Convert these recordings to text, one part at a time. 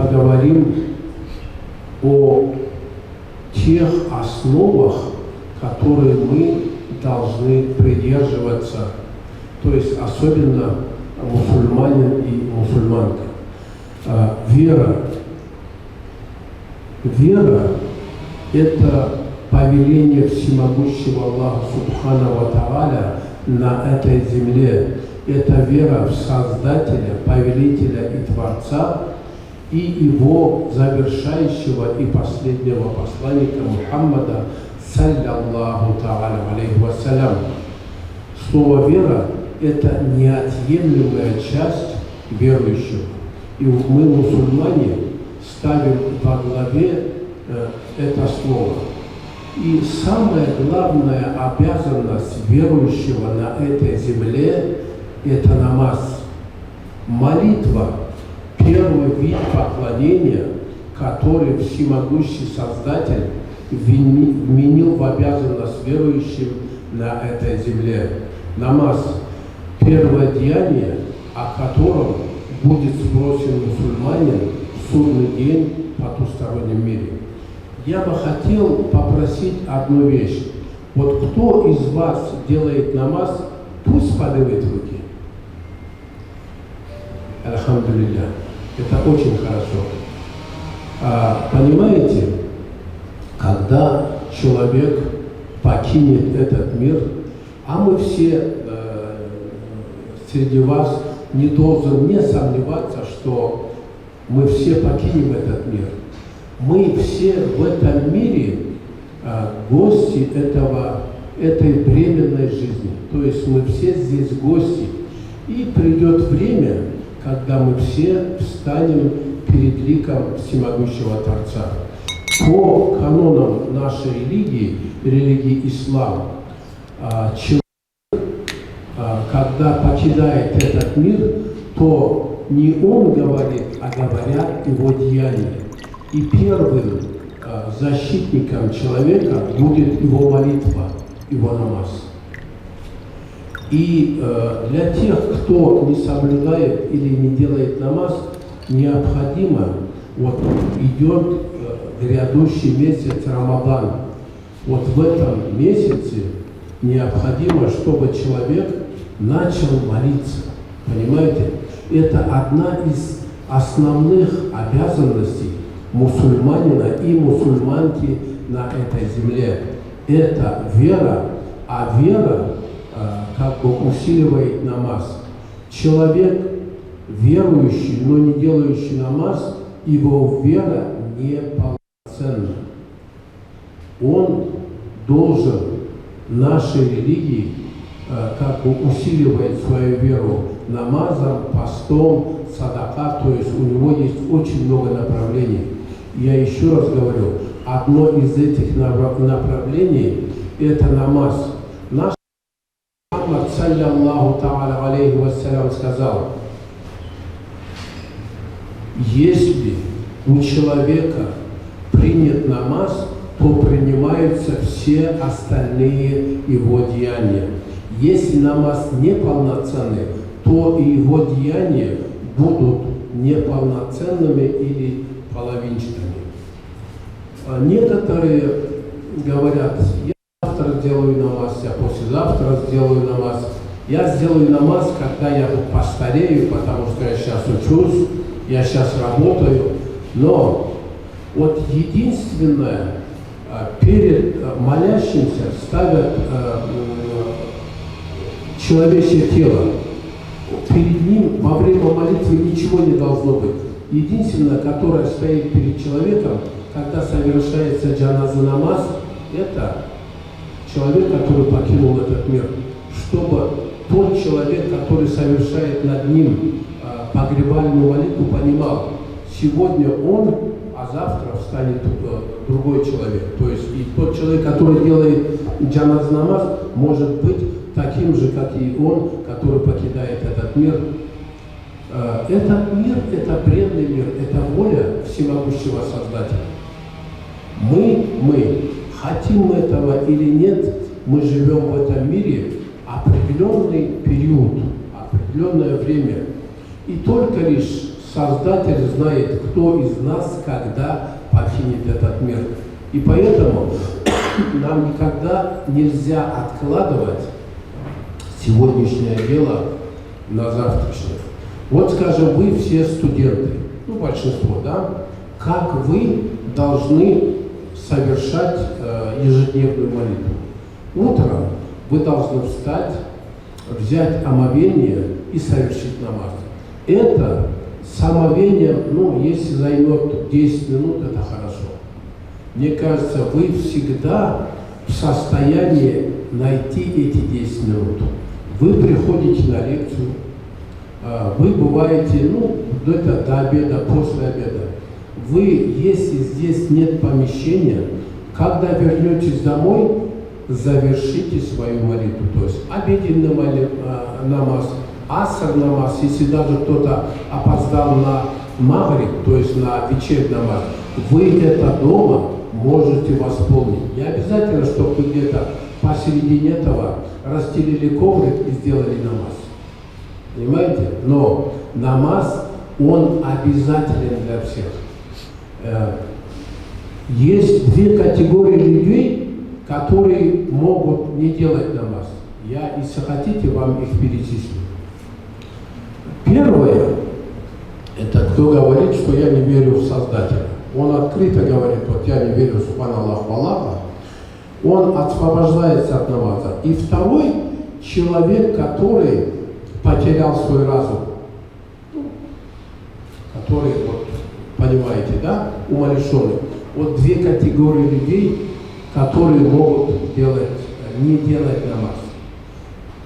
поговорим о тех основах, которые мы должны придерживаться, то есть особенно мусульманин и мусульманка. Вера. Вера – это повеление всемогущего Аллаха Субхану ва Тааля на этой земле. Это вера в Создателя, Повелителя и Творца, и его завершающего и последнего посланника Мухаммада, салляллаху та'аля алейхи вассалям. Слово «вера» – это неотъемлемая часть верующего. И мы, мусульмане, ставим во главе это слово. И самая главная обязанность верующего на этой земле – это намаз. Молитва – первый вид поклонения, который всемогущий Создатель вменил в обязанность верующим на этой земле. Намаз – первое деяние, о котором будет спросен мусульманин в судный день в потустороннем мире. Я бы хотел попросить одну вещь. Вот кто из вас делает намаз, пусть поднимет руки. Альхамдулилля. Это очень хорошо. Понимаете, когда человек покинет этот мир, а мы все среди вас не должен не сомневаться, что мы все покинем этот мир. Мы все в этом мире гости этой временной жизни. То есть мы все здесь гости. И придет время, когда мы все встанем перед ликом всемогущего Творца. По канонам нашей религии, религии ислам, человек, когда покидает этот мир, то не он говорит, а говорят его деяния. И первым защитником человека будет его молитва, его намаз. И для тех, кто не соблюдает или не делает намаз, необходимо, вот идет грядущий месяц Рамадан. Вот в этом месяце необходимо, чтобы человек начал молиться. Понимаете? Это одна из основных обязанностей мусульманина и мусульманки на этой земле. Это вера, а вера как бы усиливает намаз. Человек верующий, но не делающий намаз, его вера неполноценна. Он должен нашей религии как бы усиливать свою веру намазом, постом, садака, то есть у него есть очень много направлений. Я еще раз говорю, одно из этих направлений – это намаз. Наш Мухаммад, салляллаху та'аля алейхи вассалям, сказал: если у человека принят намаз, то принимаются все остальные его деяния. Если намаз неполноценный, то и его деяния будут неполноценными или половинчатыми. Некоторые говорят: я завтра сделаю намаз, я послезавтра сделаю намаз. Я сделаю намаз, когда я постарею, потому что я сейчас учусь, я сейчас работаю. Но вот единственное, перед молящимся ставят человечье тело. Перед ним во время молитвы ничего не должно быть. Единственное, которое стоит перед человеком, когда совершается джаназа намаз, это человек, который покинул этот мир. Чтобы тот человек, который совершает над ним погребальную молитву, понимал, сегодня он, а завтра встанет другой человек. То есть и тот человек, который делает джаназ намаз, может быть таким же, как и он, который покидает этот мир. Этот мир – это бренный мир, это воля всемогущего Создателя. Мы, хотим мы этого или нет, мы живем в этом мире определенный период, определенное время. И только лишь Создатель знает, кто из нас когда покинет этот мир. И поэтому нам никогда нельзя откладывать сегодняшнее дело на завтрашнее. Вот, скажем, вы все студенты, ну, большинство, да? Как вы должны совершать ежедневную молитву? Утром вы должны встать, взять омовение и совершить намаз. Это с омовением, ну, если займет 10 минут, это хорошо. Мне кажется, вы всегда в состоянии найти эти 10 минут. Вы приходите на лекцию, вы бываете, ну, где-то до обеда, после обеда. Вы, если здесь нет помещения, когда вернетесь домой, завершите свою молитву. То есть обеденный намаз, аср намаз, если даже кто-то опоздал на магриб, то есть на вечерний намаз, вы это дома можете восполнить. Не обязательно, чтобы вы где-то посередине этого расстелили коврик и сделали намаз. Понимаете? Но намаз, он обязателен для всех. Есть две категории людей, которые могут не делать намаз. Я, если хотите, вам их перечислю. Первое, это кто говорит, что я не верю в Создателя. Он открыто говорит, вот я не верю в Субханаллах Аллаха. Он освобождается от намаза. И второй человек, который потерял свой разум, который, вот, понимаете, да, умалишенный. Вот две категории людей, которые могут не делать намаз.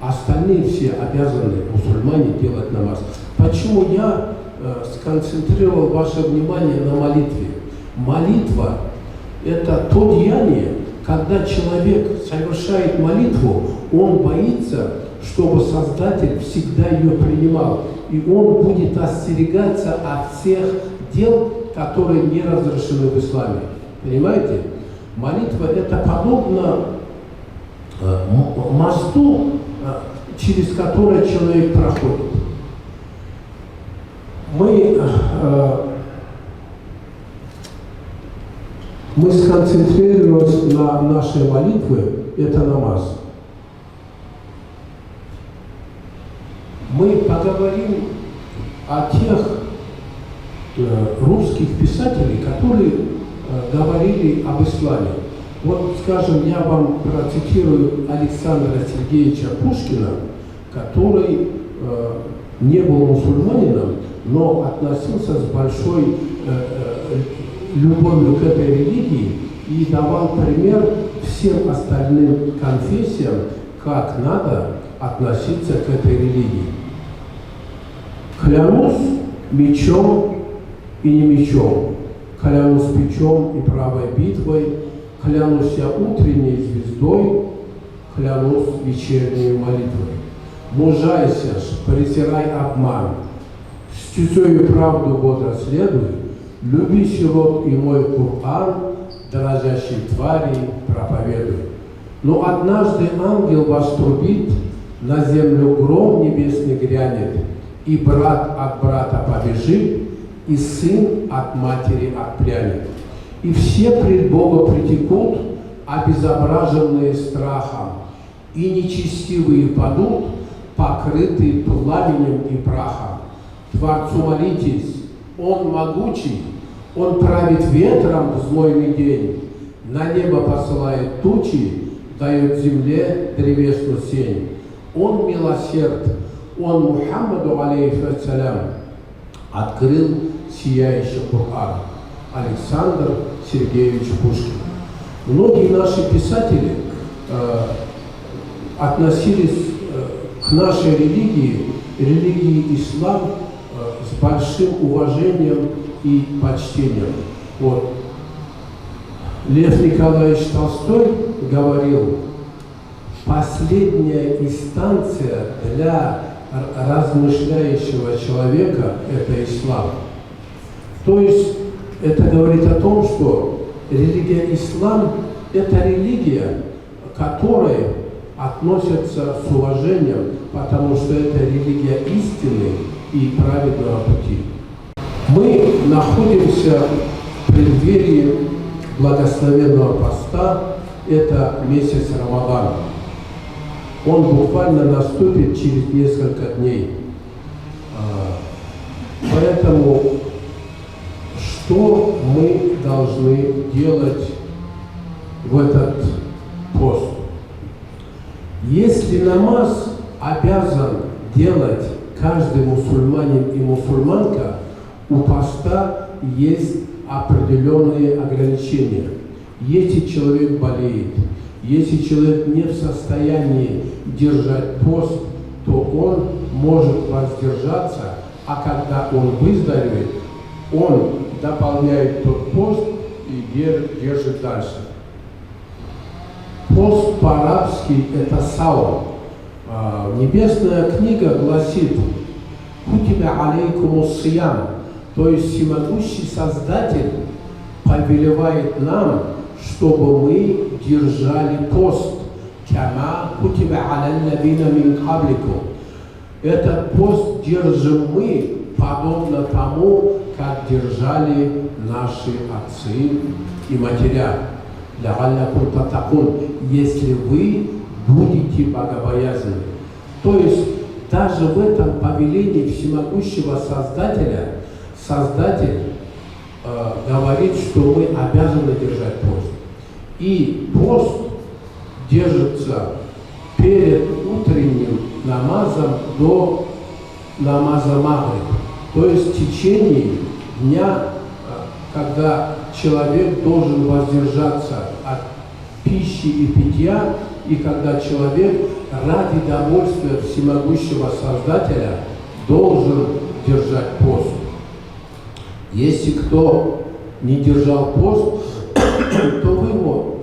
Остальные все обязаны, мусульмане, делать намаз. Почему я сконцентрировал ваше внимание на молитве? Молитва – это то деяние, когда человек совершает молитву, он боится, чтобы Создатель всегда ее принимал. И он будет остерегаться от всех дел, которые не разрешены в исламе. Понимаете? Молитва – это подобно мосту, через который человек проходит. Мы сконцентрировались на нашей молитве, это намаз. Мы поговорим о тех русских писателей, которые говорили об исламе. Вот, скажем, я вам процитирую Александра Сергеевича Пушкина, который не был мусульманином, но относился с большой любовью к этой религии и давал пример всем остальным конфессиям, как надо относиться к этой религии. Клянусь мечом и не мечом, клянусь бичом и правой битвой, клянусь я утренней звездой, клянусь вечерней молитвой. Мужайся ж, презирай обман, с чужою правду бодро следуй, люби сирот и мой Кур'ан, дрожащей твари проповедуй. Но однажды ангел вострубит, на землю гром небесный грянет, и брат от брата побежит, и сын от матери отпрянет. И все пред Бога притекут, обезображенные страхом, и нечестивые падут, покрытые пламенем и прахом. Творцу молитесь, Он могучий, Он правит ветром в знойный день, на небо посылает тучи, дает земле древесную сень. Он милосерд, Он Мухаммаду алейхиссалям открыл сияющий Кур'ан. Александр Сергеевич Пушкин. Многие наши писатели относились к нашей религии ислам, с большим уважением и почтением. Вот. Лев Николаевич Толстой говорил, последняя инстанция для размышляющего человека – это ислам. То есть это говорит о том, что религия ислам – это религия, к которой относятся с уважением, потому что это религия истины и праведного пути. Мы находимся в преддверии благословенного поста, это месяц Рамадан. Он буквально наступит через несколько дней. Поэтому что мы должны делать в этот пост? Если намаз обязан делать каждый мусульманин и мусульманка, у поста есть определенные ограничения. Если человек болеет, если человек не в состоянии держать пост, то он может воздержаться, а когда он выздоровеет, он дополняет тот пост и держит дальше. Пост по-арабски это саум. Небесная книга гласит: «Кутиба алейкумус сиям», то есть всемогущий Создатель повелевает нам, чтобы мы держали пост. «Кама кутиба аляллазина мин кабликум». Этот пост держим мы, подобно тому, как держали наши отцы и матеря. «Лааллакум таттакун», если вы будете богобоязны. То есть даже в этом повелении всемогущего Создателя Создатель говорит, что мы обязаны держать пост. И пост держится перед утренним намазом до намаза Магриб. То есть в течение дня, когда человек должен воздержаться от пищи и питья, и когда человек ради довольствия всемогущего Создателя должен держать пост. Если кто не держал пост, то вы его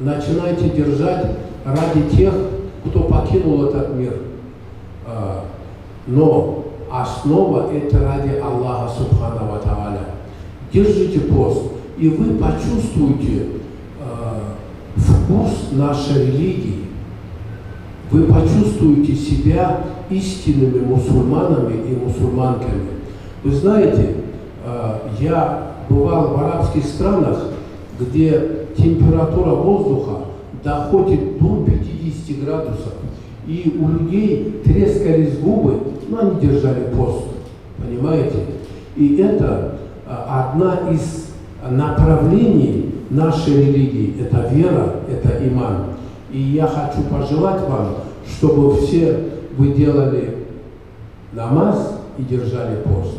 начинаете держать ради тех, кто покинул этот мир. Но основа это ради Аллаха Субхану ва Тааля. Держите пост, и вы почувствуете вкус нашей религии. Вы почувствуете себя истинными мусульманами и мусульманками. Вы знаете, я бывал в арабских странах, где температура воздуха доходит до 50 градусов. И у людей трескались губы, но они держали пост. Понимаете? И это одна из направлений нашей религии. Это вера, это иман. И я хочу пожелать вам, чтобы все вы делали намаз и держали пост.